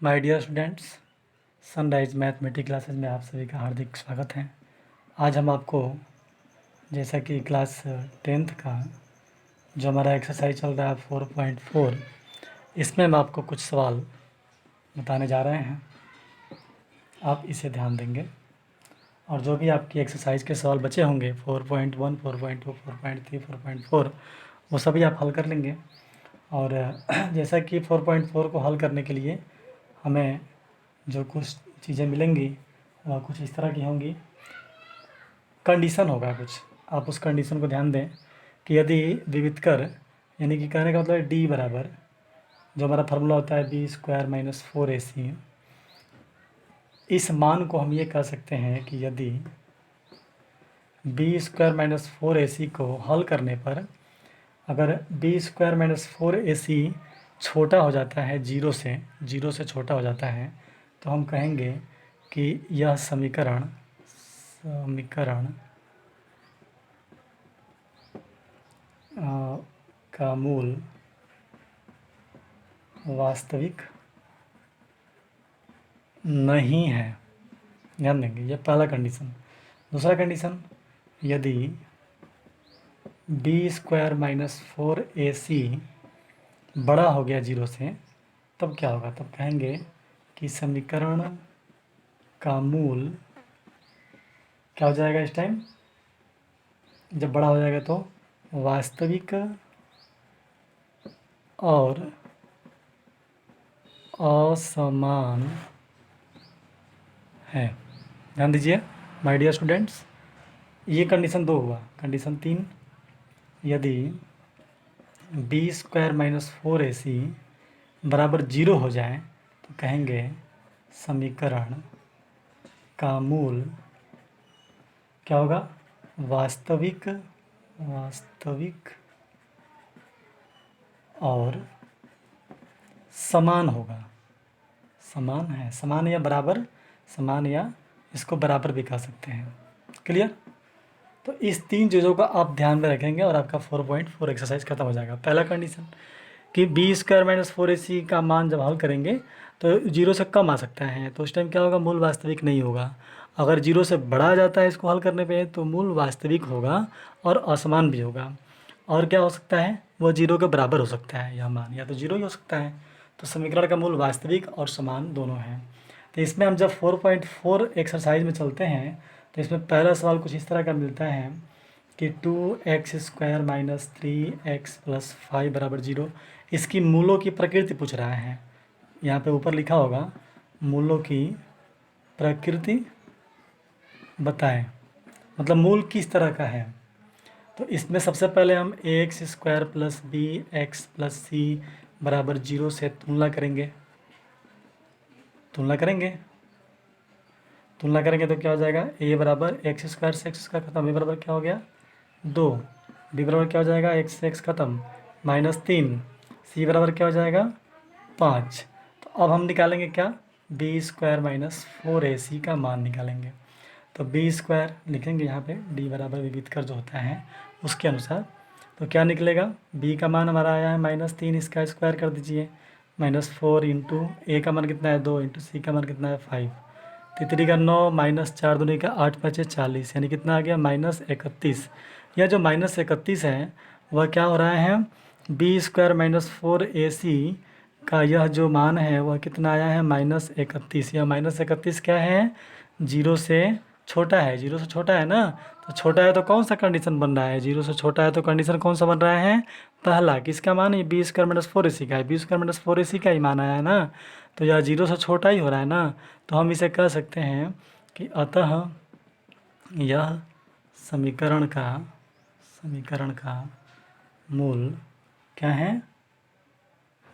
My dear students, Sunrise mathematics classes में आप सभी का हार्दिक स्वागत है। आज हम आपको जैसा कि क्लास 10th का जो हमारा एक्सरसाइज चल रहा है 4.4, इसमें हम आपको कुछ सवाल बताने जा रहे हैं। आप इसे ध्यान देंगे और जो भी आपकी एक्सरसाइज के सवाल बचे होंगे 4.1, 4.2, 4.3, 4.4, वो सभी आप हल कर लेंगे। और जैसा कि 4.4 को हल करने के लिए हमें जो कुछ चीज़ें मिलेंगी वह कुछ इस तरह की होंगी। कंडीशन होगा कुछ, आप उस कंडीशन को ध्यान दें कि यदि विविधकर, यानी कि कहने का मतलब है डी बराबर, जो हमारा फार्मूला होता है b² - 4ac, इस मान को हम ये कह सकते हैं कि यदि b² - 4ac को हल करने पर अगर b² - 4ac छोटा हो जाता है जीरो से छोटा हो जाता है, तो हम कहेंगे कि यह समीकरण का मूल वास्तविक नहीं है। ध्यान देंगे, यह पहला कंडीशन। दूसरा कंडीशन, यदि b² - 4ac बड़ा हो गया जीरो से, तब क्या होगा? तब कहेंगे कि समीकरण का मूल क्या हो जाएगा? इस टाइम जब बड़ा हो जाएगा तो वास्तविक और असमान है। ध्यान दीजिए माय डियर स्टूडेंट्स, ये कंडीशन 2 हुआ। कंडीशन 3, यदि b² - 4ac बराबर जीरो हो जाए तो कहेंगे समीकरण का मूल क्या होगा? वास्तविक और समान होगा। समान है, समान या बराबर, समान या इसको बराबर भी कह सकते हैं। क्लियर? तो इस 3 चीज़ों का आप ध्यान में रखेंगे और आपका 4.4 एक्सरसाइज खत्म हो जाएगा। पहला कंडीशन कि b² - 4ac का मान जब हल करेंगे तो जीरो से कम आ सकता है, तो उस टाइम क्या होगा? मूल वास्तविक नहीं होगा। अगर जीरो से बड़ा आ जाता है इसको हल करने पे तो मूल वास्तविक होगा और असमान भी होगा। और क्या हो सकता है? वो जीरो के बराबर हो सकता है, यह मान या तो जीरो ही हो सकता है। तो समीकरण का मूल वास्तविक और समान दोनों हैं। तो इसमें हम जब 4.4 एक्सरसाइज में चलते हैं तो इसमें पहला सवाल कुछ इस तरह का मिलता है कि 2x² - 3x + 5 बराबर 0। इसकी मूलों की प्रकृति पूछ रहा है। यहाँ पे ऊपर लिखा होगा मूलों की प्रकृति बताएं, मतलब मूल किस तरह का है। तो इसमें सबसे पहले हम ax² + bx + c बराबर 0 से तुलना करेंगे। तुलना करेंगे तो क्या हो जाएगा? a बराबर x² से x² खत्म, a बराबर क्या हो गया? 2, b बराबर क्या हो जाएगा? x से x खत्म -3, c बराबर क्या हो जाएगा? 5। तो अब हम निकालेंगे क्या? b² - 4ac का मान निकालेंगे। तो b² लिखेंगे यहाँ पे, d बराबर विविधकर जो होता है उसके अनुसार। तो क्या निकलेगा? b का मान हमारा आया है -3, इसका स्क्वायर कर दीजिए। -4 इंटू a का मान कितना है? 2 इंटू c का मान कितना है? 5। तितरी का 9 -4 दूनी का 8 5 40, यानी कितना आ गया? -31। यह जो -31 है वह क्या हो रहा है? b² - 4ac का यह जो मान है वह कितना आया है? -31। यह -31 क्या है? जीरो से छोटा है। जीरो से छोटा है ना, तो छोटा है तो कौन सा कंडीशन बन रहा है? जीरो से छोटा है तो कंडीशन कौन सा बन रहा है? पहला। किसका मान है? b² - 4ac का है। b² - 4ac का ही मान आया है ना, तो यह जीरो से छोटा ही हो रहा है ना। तो हम इसे कह सकते हैं कि अतः यह समीकरण का मूल क्या है?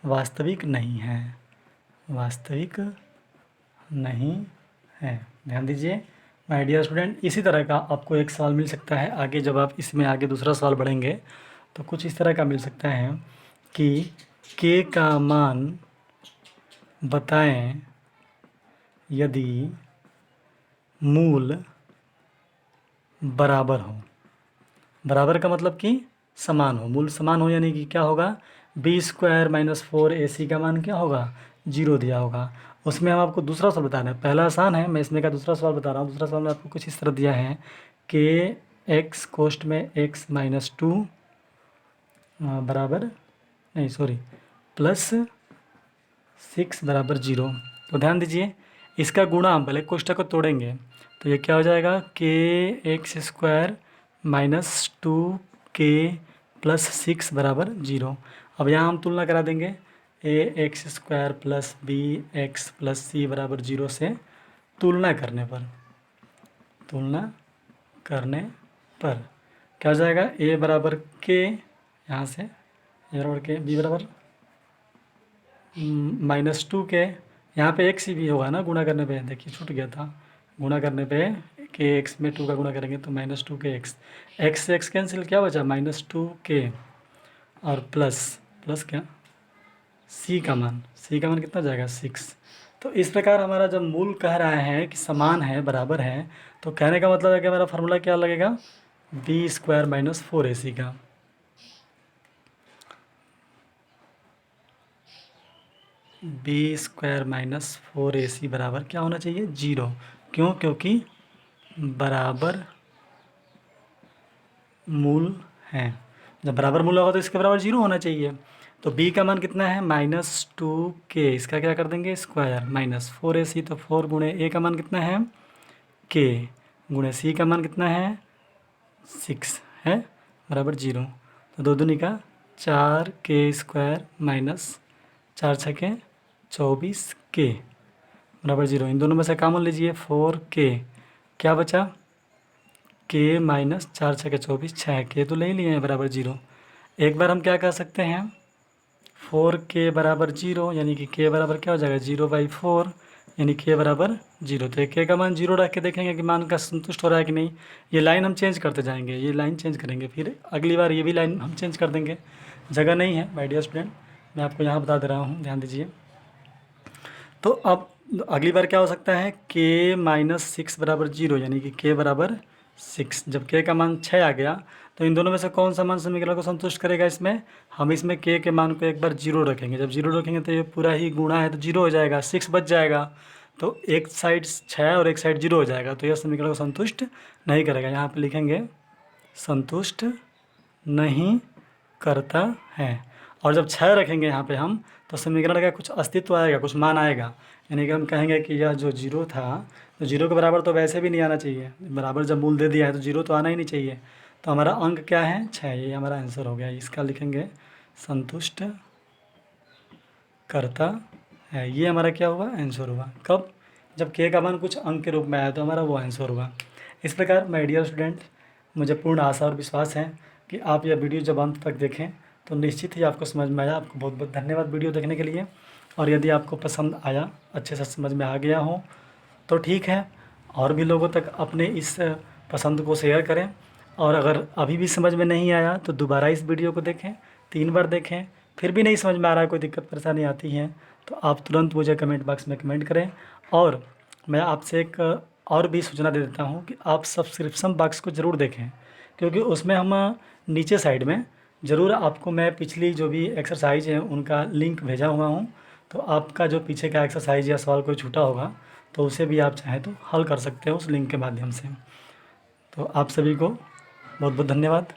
वास्तविक नहीं है। वास्तविक नहीं है। ध्यान दीजिए माय डियर स्टूडेंट, इसी तरह का आपको एक सवाल मिल सकता है आगे। जब आप इसमें आगे दूसरा सवाल बढ़ेंगे तो कुछ इस तरह का मिल सकता है कि k का मान बताएं यदि मूल बराबर हो। बराबर का मतलब कि समान हो। मूल समान हो यानी कि क्या होगा? b² - 4ac का मान क्या होगा? जीरो दिया होगा, उसमें हम आपको दूसरा सवाल बता रहे हैं। पहला आसान है, मैं इसमें का दूसरा सवाल बता रहा हूँ। दूसरा सवाल में आपको कुछ इस तरह दिया है कि एक्स कोष्ट में एक्स माइनस टू बराबर नहीं सॉरी प्लस सिक्स बराबर जीरो। तो ध्यान दीजिए, इसका गुणा हम पहले कोष्टक को तोड़ेंगे, तो ये क्या हो जाएगा के x square minus two k plus six बराबर जीरो। अब यहाँ हम तुलना करा देंगे a x square plus b x plus c बराबर जीरो से तुलना करने पर क्या हो जाएगा, ए बराबर के, यहाँ से ए बराबर के, बी बराबर माइनस टू के, यहाँ पे एक्स ही भी होगा ना गुणा करने पे, देखिए छूट गया था, गुणा करने पे के एक्स में टू का गुणा करेंगे तो माइनस टू के एक्स, एक्स से एक्स कैंसिल, क्या बचा माइनस टू के, और प्लस क्या सी का मान कितना जाएगा सिक्स। तो इस प्रकार हमारा जब मूल कह रहा है कि समान है बराबर है, तो कहने का मतलब है कि हमारा फार्मूला क्या लगेगा, बी स्क्वायर माइनस फोर ए सी का। बी स्क्वायर माइनस फोर ए सी बराबर क्या होना चाहिए, जीरो। क्यों, क्योंकि बराबर मूल है, जब बराबर मूल होगा तो इसके बराबर जीरो होना चाहिए। तो b का मान कितना है माइनस टू के, इसका क्या कर देंगे स्क्वायर, माइनस फोर ए सी, तो फोर गुणे ए का मान कितना है के, गुणे सी का मान कितना है सिक्स है बराबर जीरो। तो दो दूनी का चार के स्क्वायर माइनस चार छके 24 के बराबर जीरो। इन दोनों में से कॉमन लीजिए, फोर के, क्या बचा के माइनस चार छके 24, छः के तो ले ही लिए हैं बराबर जीरो। एक बार हम क्या कह सकते हैं, फोर के बराबर जीरो, यानी कि के बराबर क्या हो जाएगा जीरो बाई फोर, यानी के बराबर जीरो। तो के का मान जीरो रख के देखेंगे कि मान का संतुष्ट हो रहा है कि नहीं। ये लाइन हम चेंज करते जाएंगे, ये लाइन चेंज करेंगे, फिर अगली बार ये भी लाइन हम चेंज कर देंगे। जगह नहीं है माय डियर स्टूडेंट, मैं आपको यहाँ बता दे रहा हूँ, ध्यान दीजिए। तो अब अगली बार क्या हो सकता है, के माइनस सिक्स बराबर जीरो, यानी कि के बराबर सिक्स। जब के का मान छः आ गया तो इन दोनों में से कौन सा मान समीकरण को संतुष्ट करेगा, इसमें हम इसमें के मान को एक बार जीरो रखेंगे। जब जीरो रखेंगे तो ये पूरा ही गुणा है तो जीरो हो जाएगा, सिक्स बच जाएगा, तो एक साइड छः और एक साइड जीरो हो जाएगा, तो यह समीकरण को संतुष्ट नहीं करेगा। यहाँ पे लिखेंगे संतुष्ट नहीं करता है। और जब छः रखेंगे यहाँ पे हम, तो समीकरण का कुछ अस्तित्व आएगा, कुछ मान आएगा, यानी कि हम कहेंगे कि यह जो जीरो था, तो जीरो के बराबर तो वैसे भी नहीं आना चाहिए, बराबर जब मूल दे दिया है तो जीरो तो आना ही नहीं चाहिए। तो हमारा अंक क्या है छः, ये हमारा आंसर हो गया। इसका लिखेंगे संतुष्ट करता है, ये हमारा क्या हुआ आंसर हुआ। कब, जब के का मान कुछ अंक के रूप में आया तो हमारा वो आंसर हुआ। इस प्रकार माय डियर स्टूडेंट, मुझे पूर्ण आशा और विश्वास है कि आप यह वीडियो जब अंत तक देखें तो निश्चित ही आपको समझ में आया। आपको बहुत बहुत धन्यवाद वीडियो देखने के लिए। और यदि आपको पसंद आया, अच्छे से समझ में आ गया हो तो ठीक है, और भी लोगों तक अपने इस पसंद को शेयर करें। और अगर अभी भी समझ में नहीं आया तो दोबारा इस वीडियो को देखें, 3 बार देखें, फिर भी नहीं समझ में आ रहा है, कोई दिक्कत परेशानी आती है तो आप तुरंत मुझे कमेंट बॉक्स में कमेंट करें। और मैं आपसे एक और भी सूचना दे देता हूँ कि आप सब्सक्रिप्शन बॉक्स को ज़रूर देखें, क्योंकि उसमें हम नीचे साइड में ज़रूर आपको मैं पिछली जो भी एक्सरसाइज है उनका लिंक भेजा हुआ हूँ। तो आपका जो पीछे का एक्सरसाइज या सवाल कोई छूटा होगा तो उसे भी आप चाहें तो हल कर सकते हो उस लिंक के माध्यम से। तो आप सभी को बहुत बहुत धन्यवाद।